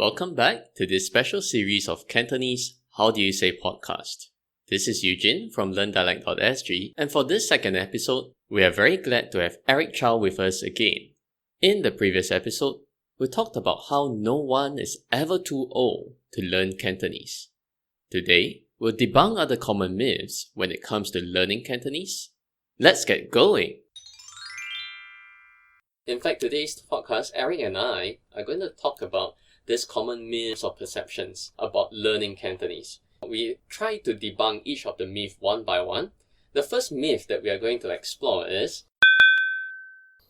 Welcome back to this special series of Cantonese How Do You Say podcast. This is Eugene from LearnDialect.sg, and for this second episode, we are very glad to have Eric Chow with us again. In the previous episode, we talked about how no one is ever too old to learn Cantonese. Today, we'll debunk other common myths when it comes to learning Cantonese. Let's get going! In fact, today's podcast, Eric and I are going to talk about these common myths or perceptions about learning Cantonese. We try to debunk each of the myths one by one. The first myth that we are going to explore is,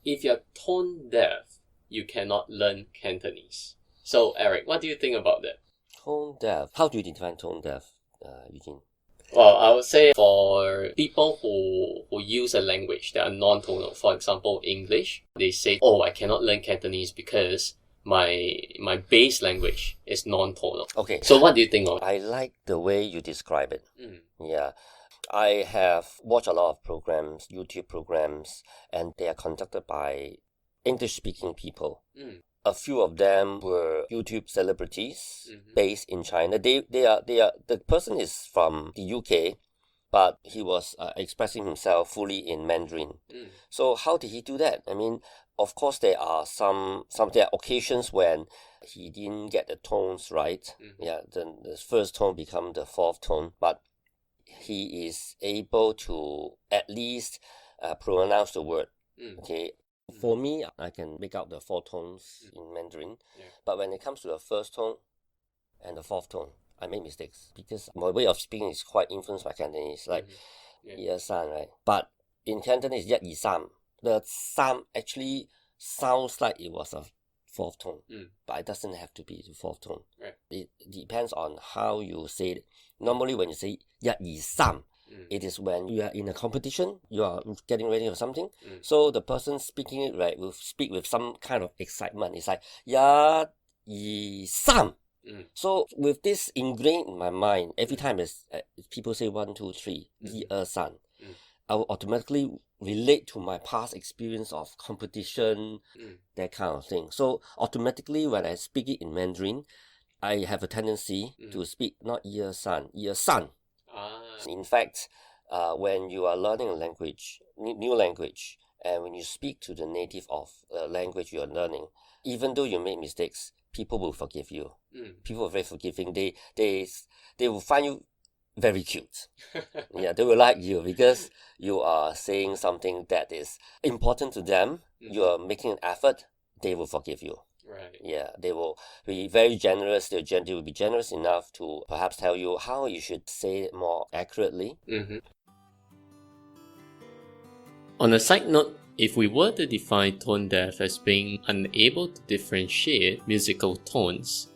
if you're tone deaf, you cannot learn Cantonese. So, Eric, what do you think about that? Tone deaf. How do you define tone deaf, Eugene? Well, I would say for people who use a language that are non-tonal, for example, English, they say, oh, I cannot learn Cantonese because my base language is non-tonal. Okay. So what do you think of it? I like the way you describe it. Yeah. I have watched a lot of programs, YouTube programs, and they are conducted by English-speaking people. A few of them were YouTube celebrities based in China. The person is from the UK, but he was expressing himself fully in Mandarin. So how did he do that? I mean, of course, there are there are occasions when he didn't get the tones right. Yeah, the first tone become the fourth tone, but he is able to at least pronounce the word. Okay. For me, I can make out the four tones in Mandarin, but when it comes to the first tone and the fourth tone, I make mistakes because my way of speaking is quite influenced by Cantonese, like 一二三, right? But in Cantonese, 一二三, the 三 actually sounds like it was a fourth tone, but it doesn't have to be the fourth tone. Right. It depends on how you say it. Normally, when you say 一二三, it is when you are in a competition, you are getting ready for something. So the person speaking it, right, will speak with some kind of excitement. It's like 一二三. So with this ingrained in my mind, every time people say 1, 2, 3, 一二三, I will automatically relate to my past experience of competition, that kind of thing. So automatically when I speak it in Mandarin, I have a tendency to speak not 一二三, 一二三. In fact, when you are learning a language, new language, and when you speak to the native of the language you are learning, even though you make mistakes, people will forgive you. People are very forgiving. They will find you very cute. Yeah, they will like you because you are saying something that is important to them. You are making an effort. They will forgive you. Right. Yeah, they will be very generous. They will be generous enough to perhaps tell you how you should say it more accurately. On a side note, if we were to define tone deaf as being unable to differentiate musical tones,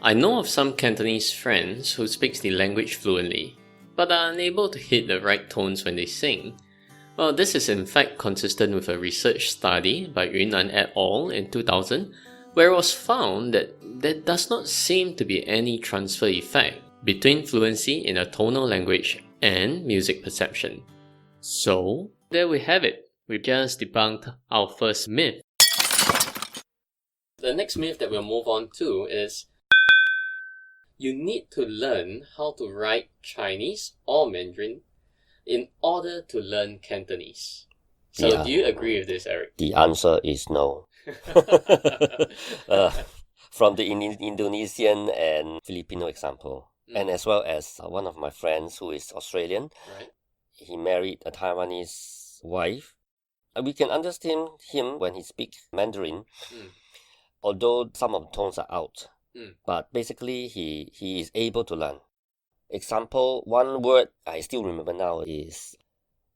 I know of some Cantonese friends who speak the language fluently, but are unable to hit the right tones when they sing. Well, this is in fact consistent with a research study by Yunnan et al. In 2000, where it was found that there does not seem to be any transfer effect between fluency in a tonal language and music perception. So, there we have it. We just debunked our first myth. The next myth that we'll move on to is, you need to learn how to write Chinese or Mandarin in order to learn Cantonese. So do you agree with this, Eric? The answer is no. From the Indonesian and Filipino example, and as well as one of my friends who is Australian, he married a Taiwanese wife. We can understand him when he speaks Mandarin, although some of the tones are out. But basically, he is able to learn. Example, one word I still remember now is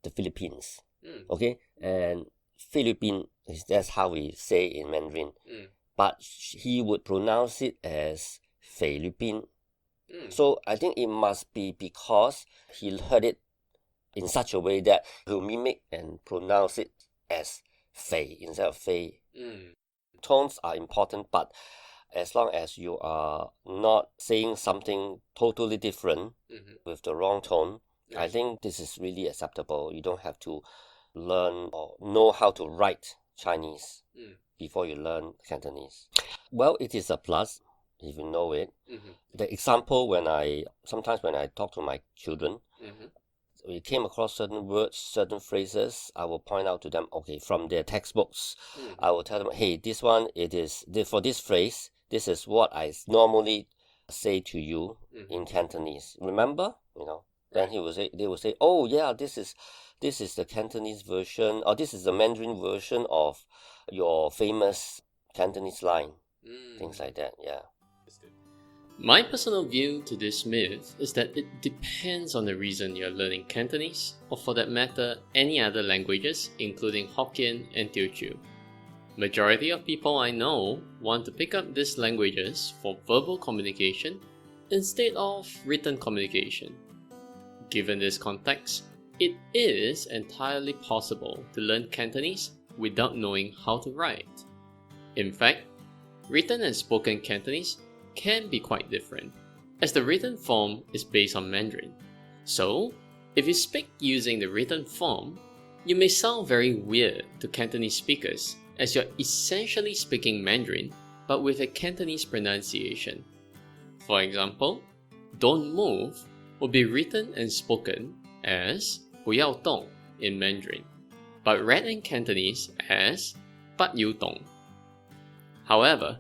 the Philippines. Okay, and Philippine, that's how we say in Mandarin. But he would pronounce it as Philippine. So I think it must be because he heard it in such a way that he'll mimic and pronounce it as Fei instead of Fei. Tones are important, but as long as you are not saying something totally different with the wrong tone, I think this is really acceptable. You don't have to learn or know how to write Chinese before you learn Cantonese. Well, it is a plus. if you know it. Mm-hmm. The example sometimes when I talk to my children, Mm-hmm. we came across certain words, certain phrases, I will point out to them, okay, from their textbooks. Mm-hmm. I will tell them, hey, this one, for this phrase, this is what I normally say to you in Cantonese. Remember? Then they will say, oh yeah, this is the Cantonese version, or this is the Mandarin version of your famous Cantonese line. Things like that, yeah. My personal view to this myth is that it depends on the reason you're learning Cantonese, or for that matter, any other languages, including Hokkien and Teochew. Majority of people I know want to pick up these languages for verbal communication instead of written communication. Given this context, it is entirely possible to learn Cantonese without knowing how to write. In fact, written and spoken Cantonese can be quite different, as the written form is based on Mandarin. So, if you speak using the written form, you may sound very weird to Cantonese speakers, as you're essentially speaking Mandarin but with a Cantonese pronunciation. For example, don't move will be written and spoken as 不要动 in Mandarin, but read in Cantonese as 不要動. However,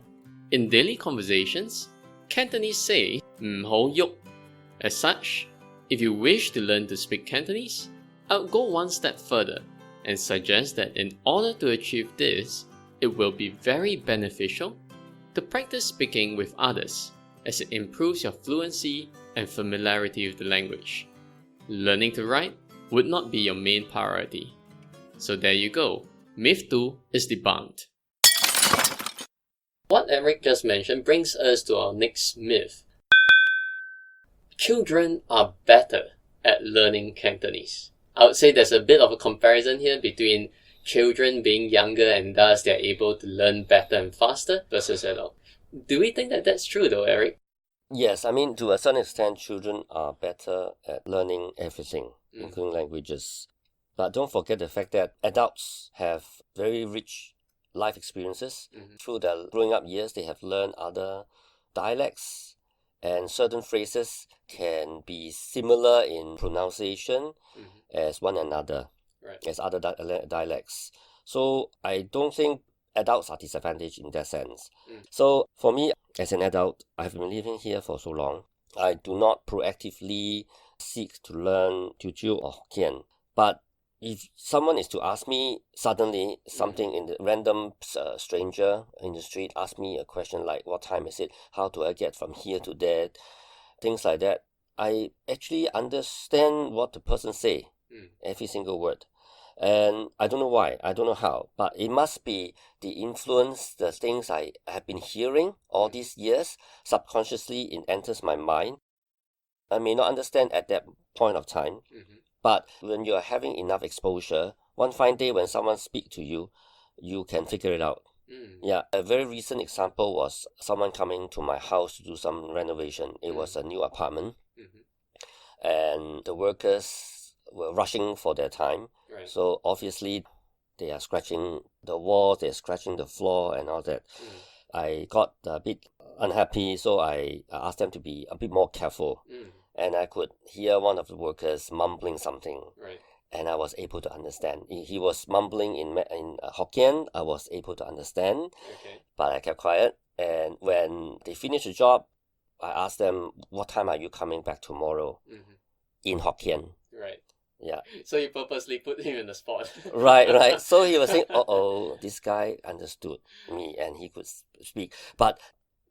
in daily conversations, Cantonese say 唔好喐. As such, if you wish to learn to speak Cantonese, I would go one step further and suggest that in order to achieve this, it will be very beneficial to practice speaking with others, as it improves your fluency and familiarity with the language. Learning to write would not be your main priority. So there you go, Myth 2 is debunked. What Eric just mentioned brings us to our next myth. Children are better at learning Cantonese. I would say there's a bit of a comparison here between children being younger and thus they're able to learn better and faster versus adults. Do we think that that's true though, Eric? Yes, I mean, to a certain extent, children are better at learning everything, including languages. But don't forget the fact that adults have very rich life experiences. Through their growing up years, they have learned other dialects, and certain phrases can be similar in pronunciation as one another, as other dialects. So I don't think adults are disadvantaged in that sense. So for me, as an adult, I've been living here for so long. I do not proactively seek to learn Teochew or Hokkien. But if someone is to ask me suddenly something in the random stranger in the street, ask me a question like, what time is it? How do I get from here to there? Things like that. I actually understand what the person say, every single word. And I don't know why, I don't know how, but it must be the influence, the things I have been hearing all these years, subconsciously it enters my mind. I may not understand at that point of time, but when you are having enough exposure, one fine day when someone speaks to you, you can figure it out. Yeah, a very recent example was someone coming to my house to do some renovation. It was a new apartment, and the workers were rushing for their time. So obviously, they are scratching the walls, they're scratching the floor and all that. I got a bit unhappy, so I asked them to be a bit more careful. And I could hear one of the workers mumbling something. And I was able to understand. He was mumbling in Hokkien. I was able to understand, but I kept quiet. And when they finished the job, I asked them, what time are you coming back tomorrow? In Hokkien. Yeah. So you purposely put him in the spot. Right. So he was saying, this guy understood me and he could speak. But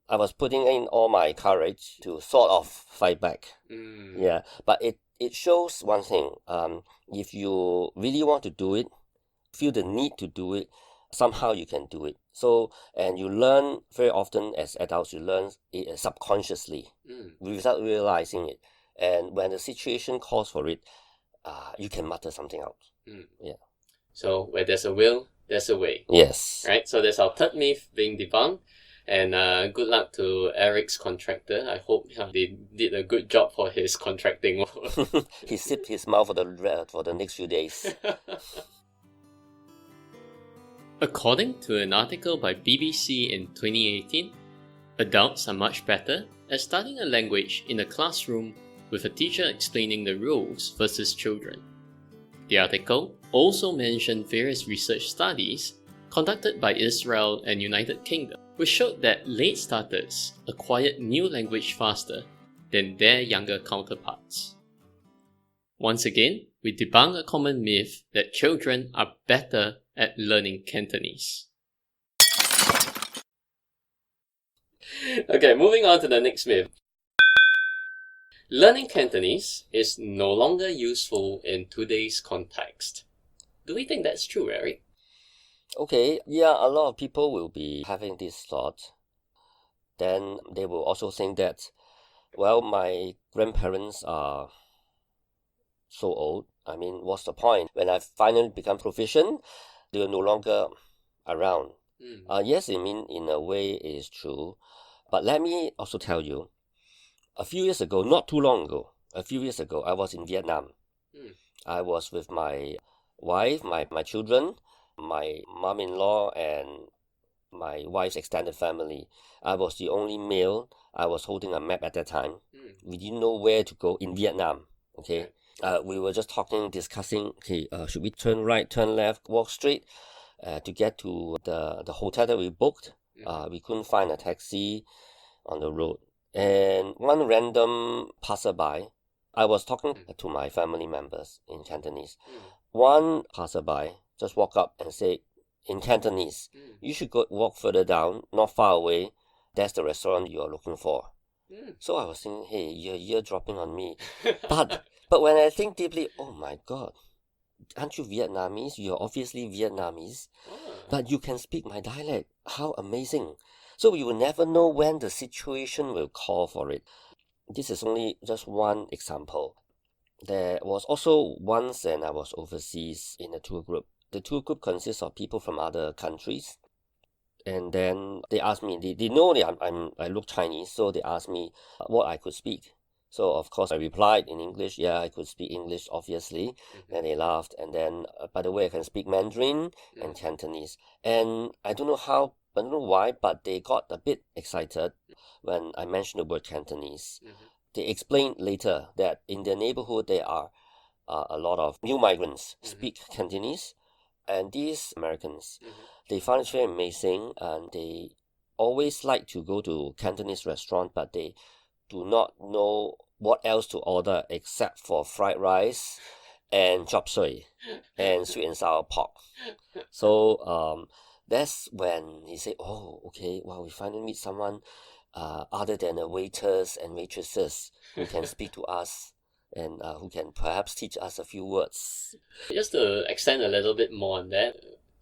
I was putting in all my courage to sort of fight back. Yeah. But it shows one thing. If you really want to do it, feel the need to do it, somehow you can do it. So, and you learn very often as adults, you learn it subconsciously without realizing it. And when the situation calls for it, you can mutter something out. Yeah. So where there's a will, there's a way. Yes. Right. So that's our third myth being debunked. And good luck to Eric's contractor. I hope they did a good job for his contracting work. He sipped his mouth for the next few days. According to an article by BBC in 2018, Adults are much better at studying a language in a classroom with a teacher explaining the rules versus children. The article also mentioned various research studies conducted by Israel and United Kingdom, which showed that late starters acquired new language faster than their younger counterparts. Once again, we debunk a common myth that children are better at learning Cantonese. Okay, moving on to the next myth. Learning Cantonese is no longer useful in today's context. Do we think that's true, Eric? Okay, yeah, a lot of people will be having this thought. Then they will also think that, well, my grandparents are so old. I mean, what's the point? When I finally become proficient, they are no longer around. Yes, I mean, in a way, it is true. But let me also tell you, a few years ago, not too long ago, I was in Vietnam. I was with my wife, my children, my mom-in-law, and my wife's extended family. I was the only male. I was holding a map at that time. We didn't know where to go in Vietnam. Okay. We were just discussing, okay, should we turn right, turn left, walk straight to get to the hotel that we booked? We couldn't find a taxi on the road. And one random passerby, I was talking to my family members in Cantonese. One passerby just walked up and said in Cantonese, you should go walk further down, not far away. That's the restaurant you are looking for. So I was thinking, hey, you're eardropping on me. But when I think deeply, oh my God, aren't you Vietnamese? You're obviously Vietnamese, but you can speak my dialect. How amazing. So you will never know when the situation will call for it. This is only just one example. There was also once when I was overseas in a tour group. The tour group consists of people from other countries. And then they asked me, they know that I look Chinese, so they asked me what I could speak. So of course I replied in English, yeah, I could speak English, obviously. And they laughed. And then, by the way, I can speak Mandarin and Cantonese. And I don't know why, but they got a bit excited when I mentioned the word Cantonese. They explained later that in their neighborhood there are a lot of new migrants speak Cantonese. And these Americans, they found it very amazing, and they always like to go to Cantonese restaurant, but they do not know what else to order except for fried rice and chop suey and sweet and sour pork. So that's when he said, oh, okay, well, we finally meet someone other than the waiters and waitresses who can speak to us and who can perhaps teach us a few words. Just to extend a little bit more on that,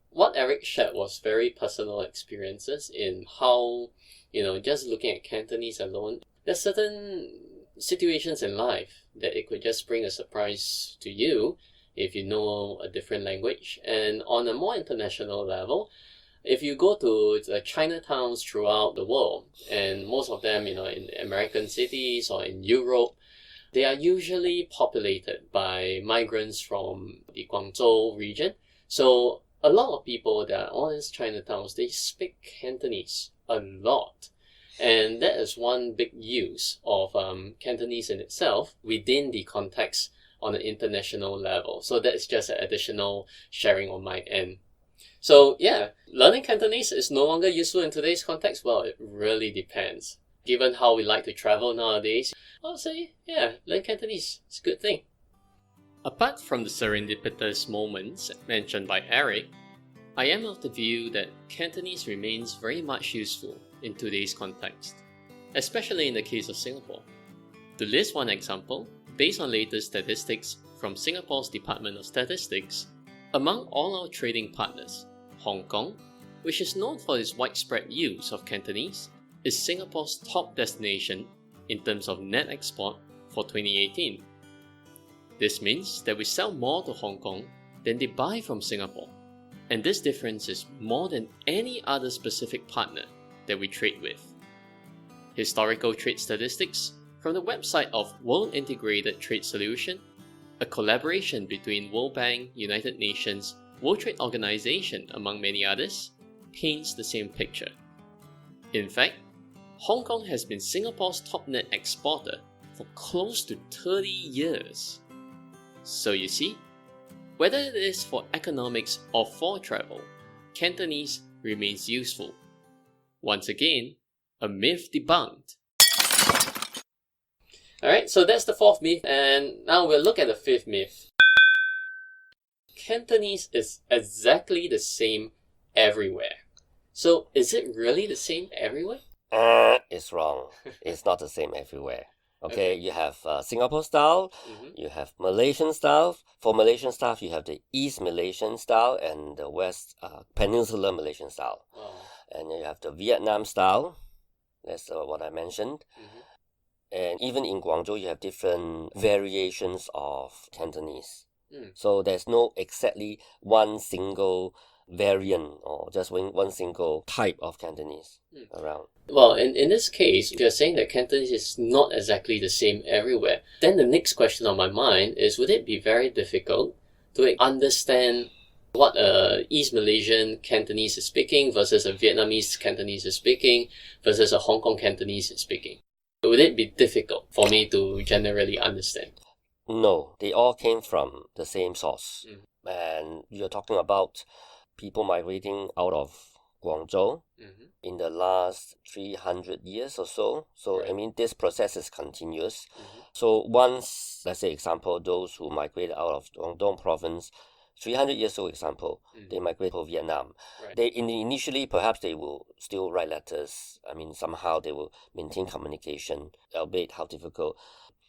what Eric shared was very personal experiences in how, just looking at Cantonese alone, there's certain situations in life that it could just bring a surprise to you if you know a different language. And on a more international level, if you go to the Chinatowns throughout the world, and most of them, in American cities or in Europe, they are usually populated by migrants from the Guangzhou region. So a lot of people that are on these Chinatowns, they speak Cantonese a lot. And that is one big use of Cantonese in itself within the context on an international level. So that's just an additional sharing on my end. So yeah, learning Cantonese is no longer useful in today's context. Well, it really depends. Given how we like to travel nowadays, I'll say, yeah, learn Cantonese. It's a good thing. Apart from the serendipitous moments mentioned by Eric, I am of the view that Cantonese remains very much useful in today's context, especially in the case of Singapore. To list one example, based on latest statistics from Singapore's Department of Statistics, among all our trading partners, Hong Kong, which is known for its widespread use of Cantonese, is Singapore's top destination in terms of net export for 2018. This means that we sell more to Hong Kong than they buy from Singapore, and this difference is more than any other specific partner that we trade with. Historical trade statistics from the website of World Integrated Trade Solution, a collaboration between World Bank, United Nations, World Trade Organization, among many others, paints the same picture. In fact, Hong Kong has been Singapore's top net exporter for close to 30 years. So you see, whether it is for economics or for travel, Cantonese remains useful. Once again, a myth debunked. Alright, so that's the fourth myth, and now we'll look at the fifth myth. Cantonese is exactly the same everywhere. So, is it really the same everywhere? It's wrong. It's not the same everywhere. Okay, you have Singapore style, you have Malaysian style. For Malaysian style, you have the East Malaysian style and the West Peninsular Malaysian style. And you have the Vietnam style. That's what I mentioned. And even in Guangzhou, you have different variations of Cantonese. So there's no exactly one single variant or just one single type of Cantonese around. Well, in this case, if you're saying that Cantonese is not exactly the same everywhere, then the next question on my mind is, would it be very difficult to understand what a East Malaysian Cantonese is speaking versus a Vietnamese Cantonese is speaking versus a Hong Kong Cantonese is speaking? Would it be difficult for me to generally understand? No, they all came from the same source. And you're talking about people migrating out of Guangzhou in the last 300 years or so. So, I mean, this process is continuous. So once, let's say, example, those who migrated out of Guangdong province, 300 years old example, they migrate to Vietnam. They initially, perhaps they will still write letters. I mean, somehow they will maintain communication, albeit how difficult.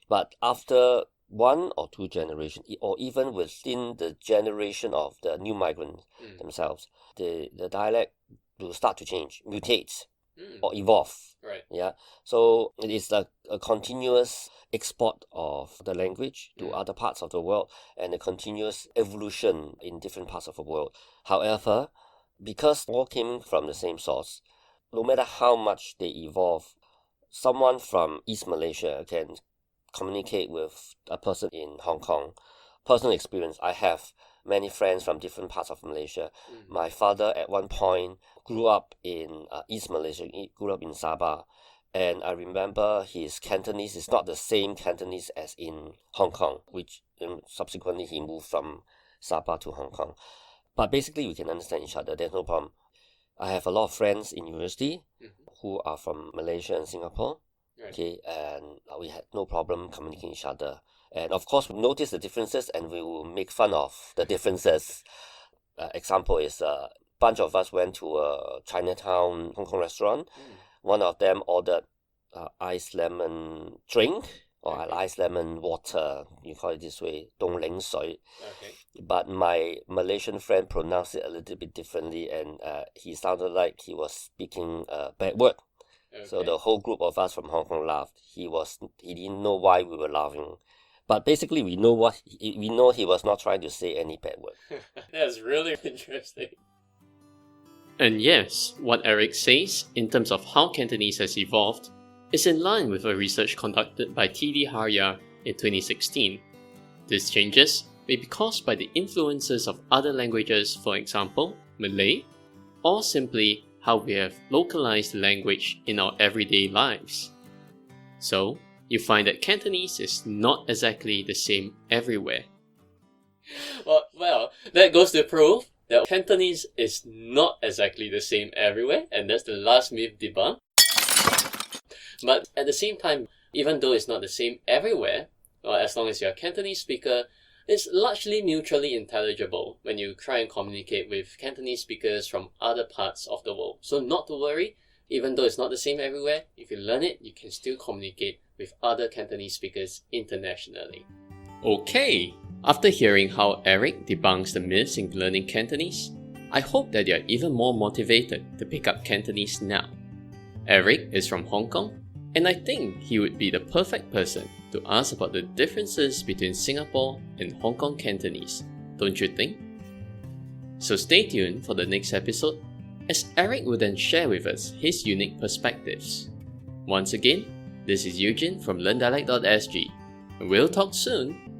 But after one or two generations, or even within the generation of the new migrants themselves, the dialect will start to change, mutate, or evolve. Yeah. So it is a continuous export of the language to other parts of the world and a continuous evolution in different parts of the world. However, because all came from the same source, no matter how much they evolve, someone from East Malaysia can communicate with a person in Hong Kong. Personal experience, I have many friends from different parts of Malaysia. My father at one point grew up in East Malaysia, he grew up in Sabah, and I remember his Cantonese is not the same Cantonese as in Hong Kong, which subsequently he moved from Sabah to Hong Kong. But basically we can understand each other, there's no problem. I have a lot of friends in university who are from Malaysia and Singapore. Okay, and we had no problem communicating each other. And of course, we notice the differences and we will make fun of the differences. Example is a bunch of us went to a Chinatown Hong Kong restaurant. One of them ordered iced lemon drink or iced lemon water. You call it this way, dong ling sui. But my Malaysian friend pronounced it a little bit differently, and he sounded like he was speaking a bad word. So the whole group of us from Hong Kong laughed. He didn't know why we were laughing. But basically we know he was not trying to say any bad word. That's really interesting. And yes, what Eric says in terms of how Cantonese has evolved is in line with a research conducted by T.D. Harya in 2016. These changes may be caused by the influences of other languages, for example, Malay, or simply how we have localized the language in our everyday lives. So, you find that Cantonese is not exactly the same everywhere. Well, that goes to prove that Cantonese is not exactly the same everywhere, and that's the last myth debunked. But at the same time, even though it's not the same everywhere, or as long as you're a Cantonese speaker, it's largely mutually intelligible when you try and communicate with Cantonese speakers from other parts of the world. So not to worry, even though it's not the same everywhere, if you learn it, you can still communicate with other Cantonese speakers internationally. Okay, after hearing how Eric debunks the myths in learning Cantonese, I hope that you're even more motivated to pick up Cantonese now. Eric is from Hong Kong, and I think he would be the perfect person to ask about the differences between Singapore and Hong Kong Cantonese, don't you think? So stay tuned for the next episode, as Eric will then share with us his unique perspectives. Once again, this is Eugene from LearnDialect.sg. We'll talk soon.